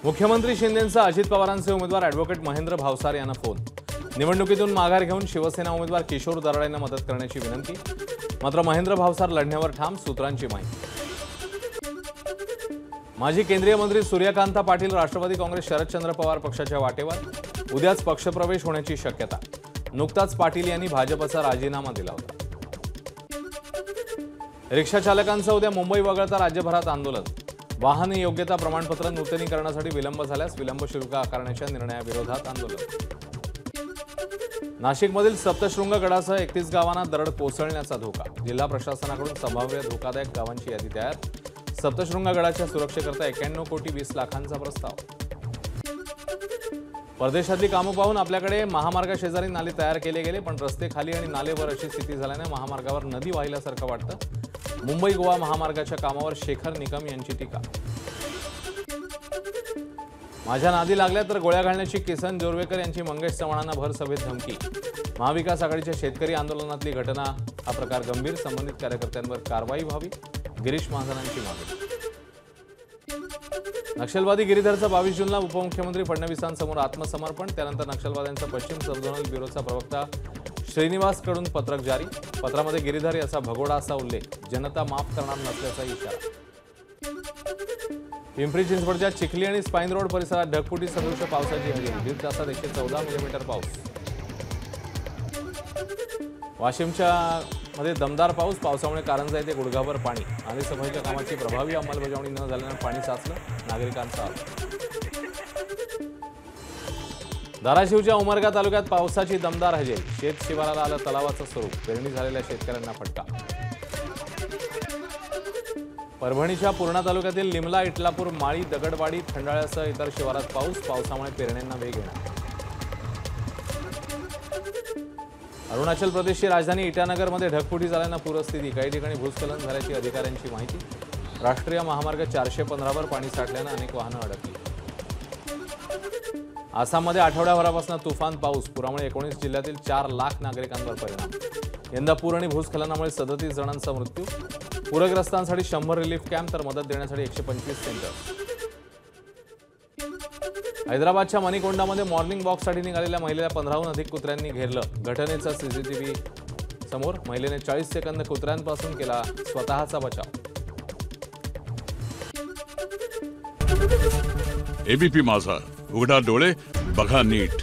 मुख्यमंत्री शिंदेंचा अजित पवारांचे उमेदवार ॲडव्होकेट महेंद्र भावसार यांना फोन। निवडणुकीतून माघार घेऊन शिवसेना उमेदवार किशोर दराडेंना मदत करण्याची विनंती। मात्र महेंद्र भावसार लढण्यावर ठाम, सूत्रांची माहिती। माजी केंद्रीय मंत्री सूर्यकांता पाटील राष्ट्रवादी काँग्रेस शरदचंद्र पवार पक्षाच्या वाटेवर। उद्याच पक्षप्रवेश होण्याची शक्यता। नुकताच पाटील यांनी भाजपचा राजीनामा दिला होता। रिक्षा चालकांचं उद्या मुंबई वगळता राज्यभरात आंदोलन। वाहन योग्यता प्रमाणपत्र नूतनीकरणासाठी विलंब झाल्यास विलंब शुल्क आकारण्याच्या निर्णयाविरोधात आंदोलन। नाशिकमधील सप्तशृंग गडासह 31 गावांना दरड कोसळण्याचा धोका। जिल्हा प्रशासनाकडून संभाव्य धोकादायक गावांची यादी तयार। सप्तशृंग गडाच्या सुरक्षेकरता 91 कोटी 20 लाखांचा प्रस्ताव। परदेशातली कामं पाहून आपल्याकडे महामार्गाशेजारी नाले तयार केले गेले, पण रस्ते खाली आणि नाले वर अशी स्थिती झाल्याने महामार्गावर नदी वाहिल्यासारखं वाटतं। मुंबई गोवा महामार्गाच्या कामावर शेखर निकम यांची टीका। माझ्या नादी लागल्या तर गोळ्या घालण्याची किसन जोरवेकर यांची मंगेश चव्हाणांना भर सभेत धमकी। महाविकास आघाडीच्या शेतकरी आंदोलनातली घटना, हा प्रकार गंभीर, संबंधित कार्यकर्त्यांवर कारवाई व्हावी, गिरीश महाजनांची मागणी। नक्षलवादी गिरीधरचं 22 जूनला उपमुख्यमंत्री फडणवीसांसमोर आत्मसमर्पण। त्यानंतर नक्षलवाद्यांचा पश्चिम सब झोनल ब्युरोचा प्रवक्ता श्रीनिवासकडून पत्रक जारी। पत्रामध्ये गिरीधर याचा भगोडा असा उल्लेख, जनता माफ करणार नसल्याचा इशारा। पिंपरी चिंचवडच्या चिखली आणि स्पाईन रोड परिसरात ढगफुटी सदृश पावसाची हजेरी। 1.5 तासात 114 मिलीमीटर पाऊस। वाशिमच्या मध्ये दमदार पाऊस। पावसामुळे कारंजा येथे गुडघाभर पाणी। नालेसफाईच्या कामाची प्रभावी अंमलबजावणी न झाल्याने पाणी साचलं, नागरिकांचा आरोप। धाराशिवच्या उमरगा तालुक्यात पावसाची दमदार हजेरी। शेत शिवाराला आलं तलावाचं स्वरूप। पेरणी झालेल्या शेतकऱ्यांना फटका। परभणीच्या पूर्णा तालुक्यातील लिमला, इटलापूर, माळी, दगडवाडी, खंडाळ्यासह इतर शिवारात पाऊस। पावसामुळे पेरण्यांना वेग येणार। अरुणाचल प्रदेशची राजधानी इटानगरमध्ये ढगफुटी झाल्यानं पूरस्थिती। काही ठिकाणी भूस्खलन झाल्याची अधिकाऱ्यांची माहिती। राष्ट्रीय महामार्ग 415 वर पाणी साठल्यानं अनेक वाहनं अडकली। आसाममध्ये आठवड्याभरापासून तुफान पाऊस। पुरामुळे 19 जिल्ह्यातील 4 लाख नागरिकांवर परिणाम। यंदा पूर आणि भूस्खलनामुळे 37 जणांचा मृत्यू। पूरग्रस्तांसाठी 100 रिलीफ कॅम्प तर मदत देण्यासाठी 125 सेंटर। हैदराबादच्या मणिकोंडामध्ये मॉर्निंग वॉकसाठी निघालेल्या महिलेला 15हून अधिक कुत्र्यांनी घेरलं। घटनेचा सीसीटीव्ही समोर। महिलेने 40 सेकंद कुत्र्यांपासून केला स्वतःचा बचाव। एबीपी माझा, उघडा डोळे बघा नीट।